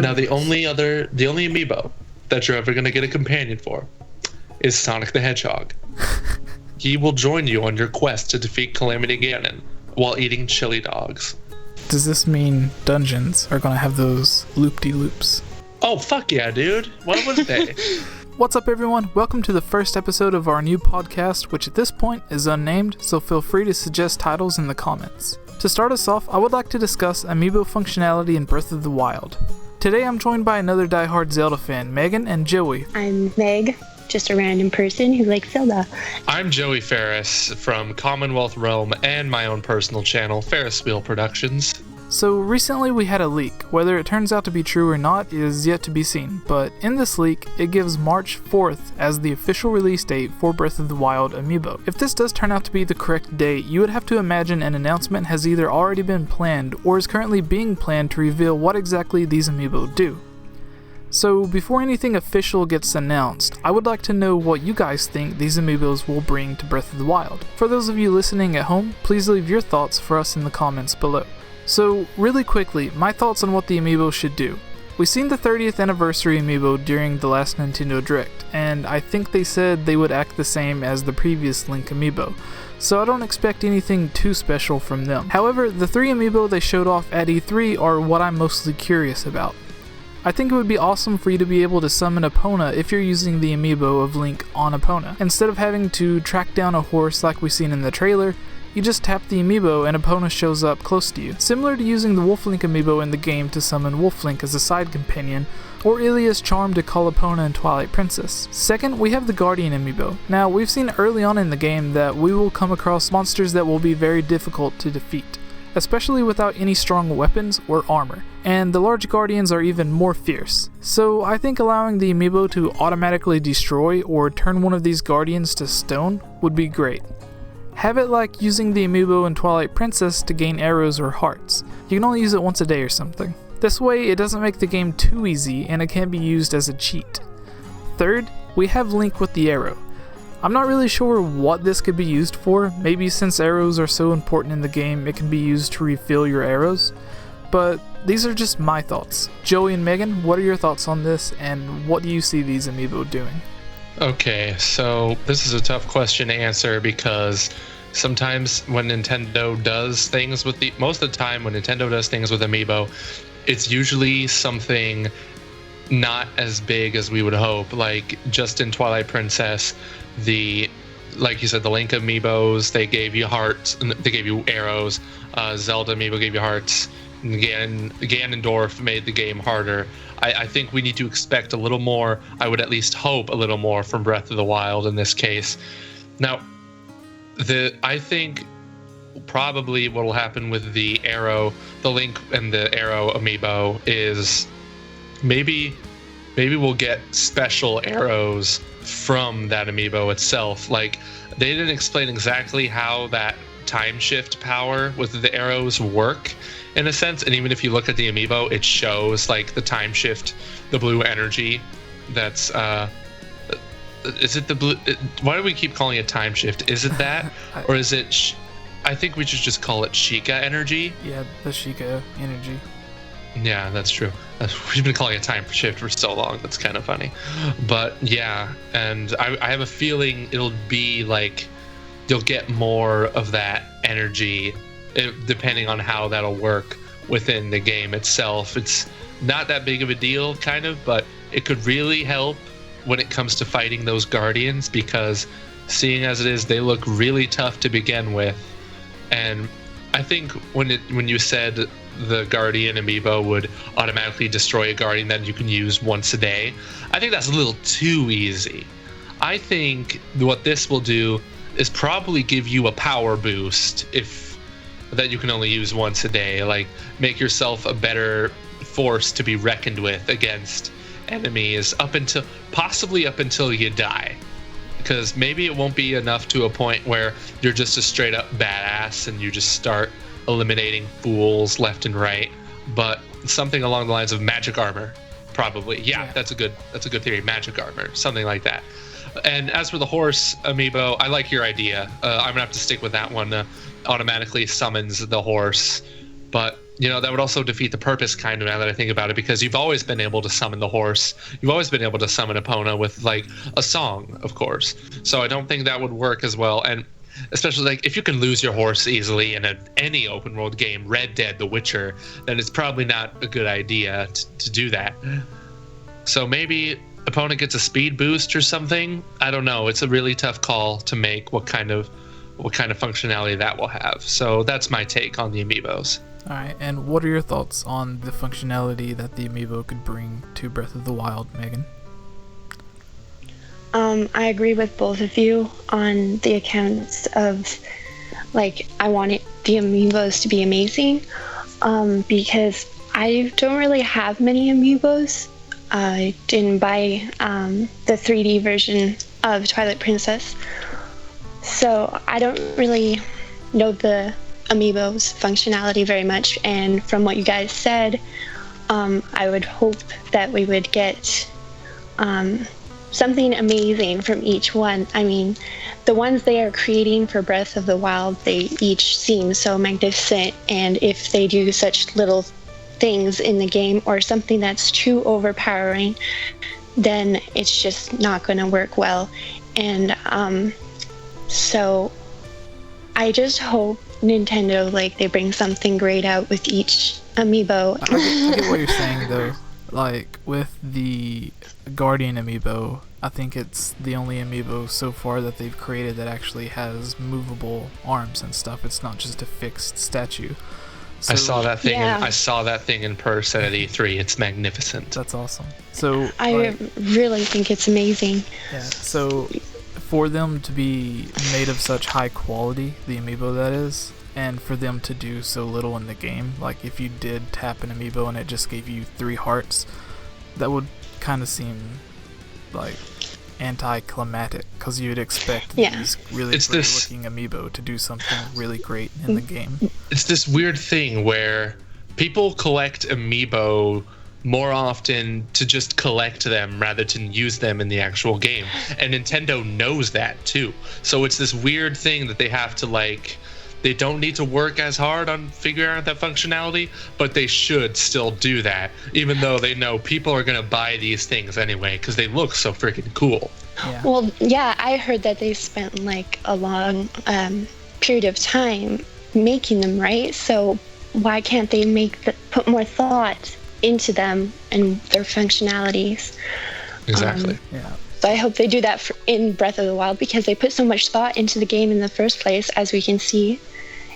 Now the only amiibo that you're ever going to get a companion for is Sonic the Hedgehog. He will join you on your quest to defeat Calamity Ganon while eating chili dogs. Does this mean dungeons are going to have those loop-de-loops? Oh, fuck yeah, dude. What was they? What's up, everyone? Welcome to the first episode of our new podcast, which at this point is unnamed, so feel free to suggest titles in the comments. To start us off, I would like to discuss Amiibo functionality in Breath of the Wild. Today I'm joined by another diehard Zelda fan, Megan and Joey. I'm Meg, just a random person who likes Zelda. I'm Joey Ferris from Commonwealth Realm and my own personal channel, Ferris Wheel Productions. So recently we had a leak. Whether it turns out to be true or not is yet to be seen, but in this leak, it gives March 4th as the official release date for Breath of the Wild Amiibo. If this does turn out to be the correct date, you would have to imagine an announcement has either already been planned or is currently being planned to reveal what exactly these Amiibo do. So before anything official gets announced, I would like to know what you guys think these Amiibos will bring to Breath of the Wild. For those of you listening at home, please leave your thoughts for us in the comments below. So, really quickly, my thoughts on what the Amiibo should do. We've seen the 30th anniversary Amiibo during the last Nintendo Direct, and I think they said they would act the same as the previous Link Amiibo, so I don't expect anything too special from them. However, the 3 Amiibo they showed off at E3 are what I'm mostly curious about. I think it would be awesome for you to be able to summon Epona if you're using the Amiibo of Link on Epona. Instead of having to track down a horse like we've seen in the trailer, you just tap the Amiibo and Epona shows up close to you, similar to using the Wolf Link Amiibo in the game to summon Wolf Link as a side companion, or Ilia's charm to call Epona in Twilight Princess. Second, we have the Guardian Amiibo. Now, we've seen early on in the game that we will come across monsters that will be very difficult to defeat, especially without any strong weapons or armor, and the large guardians are even more fierce. So I think allowing the Amiibo to automatically destroy or turn one of these guardians to stone would be great. Have it like using the Amiibo in Twilight Princess to gain arrows or hearts. You can only use it once a day or something. This way, it doesn't make the game too easy and it can't be used as a cheat. Third, we have Link with the arrow. I'm not really sure what this could be used for. Maybe since arrows are so important in the game, it can be used to refill your arrows. But these are just my thoughts. Joey and Megan, what are your thoughts on this, and what do you see these Amiibo doing? Okay, so this is a tough question to answer because sometimes when Nintendo does things with most of the time when Nintendo does things with Amiibo, it's usually something not as big as we would hope. Like just in Twilight Princess, like you said, the Link Amiibos, they gave you hearts, they gave you arrows. Zelda Amiibo gave you hearts. Ganondorf made the game harder. I think we need to expect a little more. I would at least hope a little more from Breath of the Wild in this case. Now, I think probably what will happen with the Link and the arrow Amiibo is maybe we'll get special arrows from that Amiibo itself. Like, they didn't explain exactly how that time shift power with the arrows work in a sense, and even if you look at the Amiibo, it shows like the time shift, the blue energy. That's is it the blue? Why do we keep calling it time shift? Is it that, or is it? I think we should just call it Sheikah energy. Yeah, the Sheikah energy. Yeah, that's true. We've been calling it time shift for so long. That's kind of funny, but yeah, and I have a feeling it'll be like you'll get more of that energy. Depending on how that'll work within the game itself. It's not that big of a deal, kind of, but it could really help when it comes to fighting those guardians, because seeing as it is, they look really tough to begin with. And I think when you said the Guardian Amiibo would automatically destroy a guardian that you can use once a day, I think that's a little too easy. I think what this will do is probably give you a power boost that you can only use once a day, like make yourself a better force to be reckoned with against enemies possibly up until you die, because maybe it won't be enough to a point where you're just a straight up badass and you just start eliminating fools left and right, but something along the lines of magic armor, probably. Yeah. That's a good theory. Magic armor, something like that. And as for the horse Amiibo, I like your idea. I'm gonna have to stick with that one. Automatically summons the horse, but that would also defeat the purpose kind of, now that I think about it, because you've always been able to summon the horse. You've always been able to summon Epona with like a song, of course. So I don't think that would work as well. And especially like if you can lose your horse easily in any open world game, Red Dead, The Witcher, then it's probably not a good idea to do that. So maybe Epona gets a speed boost or something. I don't know. It's a really tough call to make what kind of functionality that will have. So that's my take on the Amiibos. Alright, and what are your thoughts on the functionality that the Amiibo could bring to Breath of the Wild, Megan? I agree with both of you on the accounts of, like, I want the Amiibos to be amazing, because I don't really have many Amiibos. I didn't buy the 3D version of Twilight Princess, so I don't really know the Amiibo's functionality very much, and from what you guys said, I would hope that we would get something amazing from each one. I mean, the ones they are creating for Breath of the Wild, they each seem so magnificent, and if they do such little things in the game or something that's too overpowering, then it's just not going to work well. And so I just hope Nintendo, like, they bring something great out with each Amiibo. I get what you're saying, though. Like, with the Guardian Amiibo, I think it's the only Amiibo so far that they've created that actually has movable arms and stuff. It's not just a fixed statue. So, I saw that thing. Yeah. I saw that thing in person at E3. It's magnificent. That's awesome. So I really think it's amazing. Yeah. So for them to be made of such high quality, the Amiibo that is, and for them to do so little in the game, like if you did tap an Amiibo and it just gave you 3 hearts, that would kind of seem like anticlimactic, because you'd expect these really great-looking Amiibo to do something really great in the game. It's this weird thing where people collect Amiibo more often to just collect them rather than use them in the actual game, and Nintendo knows that too. So it's this weird thing that they have to, like, they don't need to work as hard on figuring out that functionality, but they should still do that, even though they know people are going to buy these things anyway because they look so freaking cool. Yeah. Well, yeah, I heard that they spent like a long period of time making them, right? So why can't they put more thought into them and their functionalities? Exactly. Yeah. So I hope they do that in Breath of the Wild, because they put so much thought into the game in the first place, as we can see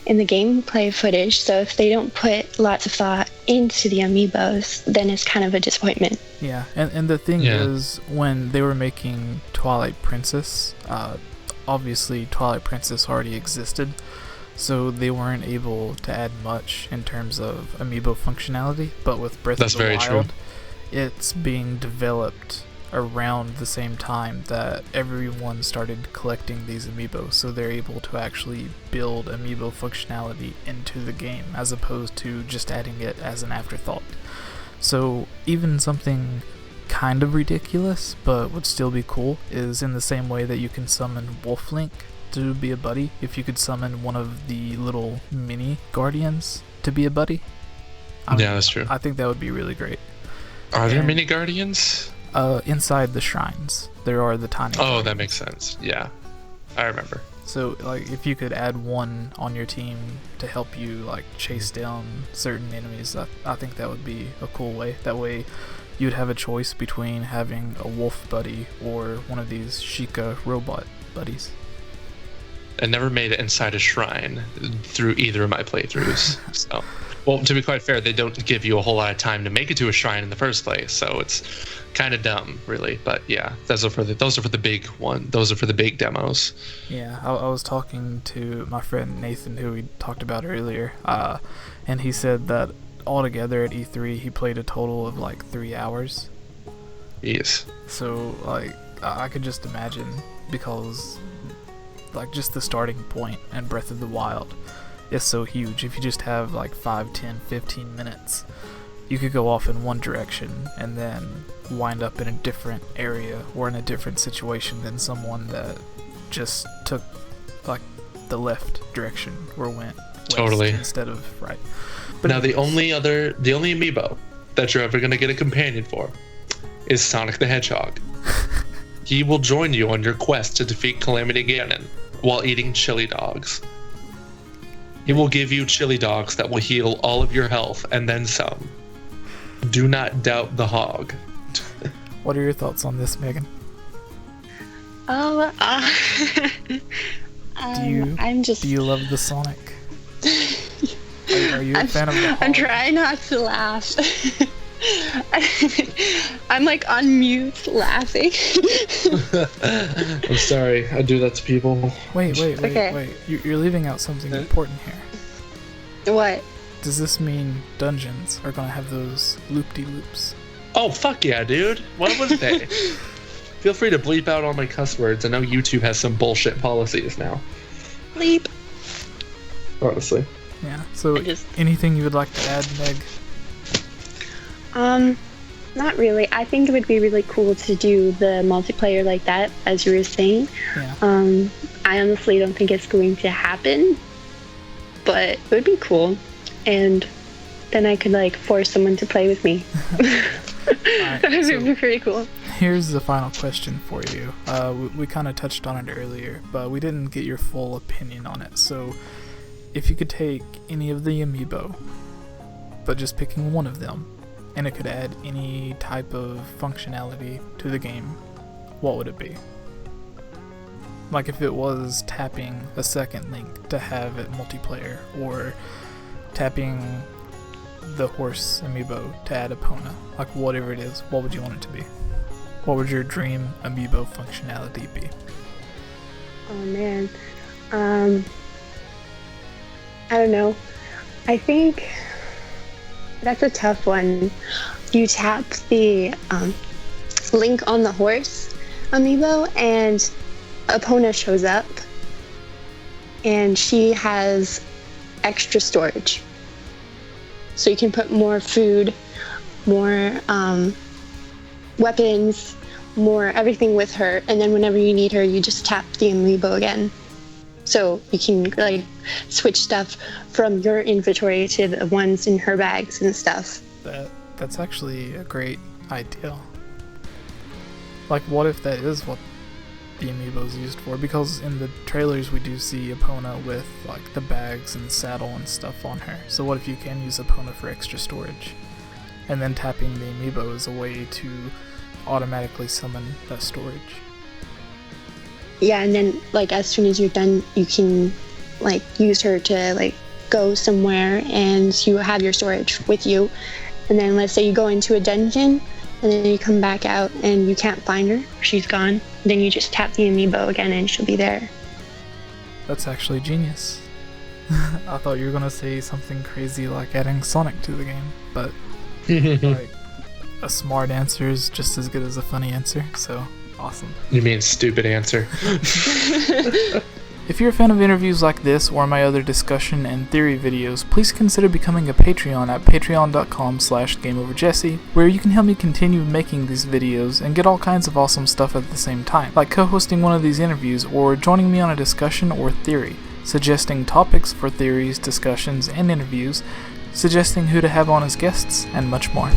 in the gameplay footage. So if they don't put lots of thought into the Amiibos, then it's kind of a disappointment. Yeah, and the thing is, when they were making Twilight Princess, obviously Twilight Princess already existed, so they weren't able to add much in terms of Amiibo functionality. But with Breath of the Wild, it's being developed around the same time that everyone started collecting these Amiibo, so they're able to actually build Amiibo functionality into the game as opposed to just adding it as an afterthought. So even something kind of ridiculous but would still be cool is, in the same way that you can summon Wolf Link to be a buddy, if you could summon one of the little mini guardians to be a buddy. That's true. I think that would be really great. Are there mini guardians? Inside the shrines, there are the tiny guardians. That makes sense. Yeah, I remember. So, like, if you could add one on your team to help you, like, chase down certain enemies, I think that would be a cool way. That way, you'd have a choice between having a wolf buddy or one of these Sheikah robot buddies. I never made it inside a shrine through either of my playthroughs. So, well, to be quite fair, they don't give you a whole lot of time to make it to a shrine in the first place, so it's kind of dumb, really. But yeah, those are for the big one. Those are for the big demos. Yeah, I was talking to my friend Nathan, who we talked about earlier, and he said that altogether at E3 he played a total of like 3 hours. Yes. So, like, I could just imagine, because, like, just the starting point in Breath of the Wild is so huge. If you just have like 5, 10, 15 minutes, you could go off in one direction and then wind up in a different area or in a different situation than someone that just took like the left direction or went Totally. instead of right. But now the only amiibo that you're ever gonna get a companion for is Sonic the Hedgehog. He will join you on your quest to defeat Calamity Ganon while eating chili dogs. He will give you chili dogs that will heal all of your health and then some. Do not doubt the hog. What are your thoughts on this, Megan? Oh, Do you love the Sonic? Are you a fan of the hog? I'm trying not to laugh. I'm like on mute laughing. I'm sorry, I do that to people. Wait. You're leaving out something important here. What? Does this mean dungeons are gonna have those loop-de-loops? Oh, fuck yeah, dude. What was they? Feel free to bleep out all my cuss words. I know YouTube has some bullshit policies now. Bleep. Honestly. Yeah, so anything you would like to add, Meg? Not really. I think it would be really cool to do the multiplayer like that, as you were saying. Yeah. I honestly don't think it's going to happen, but it would be cool. And then I could like force someone to play with me. Alright, That would be pretty cool. Here's the final question for you. We kind of touched on it earlier, but we didn't get your full opinion on it. So, if you could take any of the amiibo, but just picking one of them, and it could add any type of functionality to the game, what would it be? Like if it was tapping a second link to have it multiplayer, or tapping the horse amiibo to add Epona, like whatever it is, what would you want it to be? What would your dream amiibo functionality be? Oh man. I don't know. I think that's a tough one. You tap the link on the horse amiibo and Epona shows up and she has extra storage. So you can put more food, more weapons, more everything with her, and then whenever you need her, you just tap the amiibo again. So you can like switch stuff from your inventory to the ones in her bags and stuff. That's actually a great idea. Like, what if that is what the amiibo is used for? Because in the trailers we do see Epona with like the bags and saddle and stuff on her. So what if you can use Epona for extra storage? And then tapping the amiibo is a way to automatically summon that storage. Yeah, and then like as soon as you're done, you can like use her to like go somewhere and you have your storage with you. And then let's say you go into a dungeon and then you come back out and you can't find her, she's gone. Then you just tap the amiibo again and she'll be there. That's actually genius. I thought you were gonna say something crazy like adding Sonic to the game, but like, a smart answer is just as good as a funny answer, so awesome. You mean stupid answer. If you're a fan of interviews like this or my other discussion and theory videos, please consider becoming a Patreon at patreon.com/GameOverJesse, where you can help me continue making these videos and get all kinds of awesome stuff at the same time, like co-hosting one of these interviews or joining me on a discussion or theory, suggesting topics for theories, discussions, and interviews, suggesting who to have on as guests, and much more.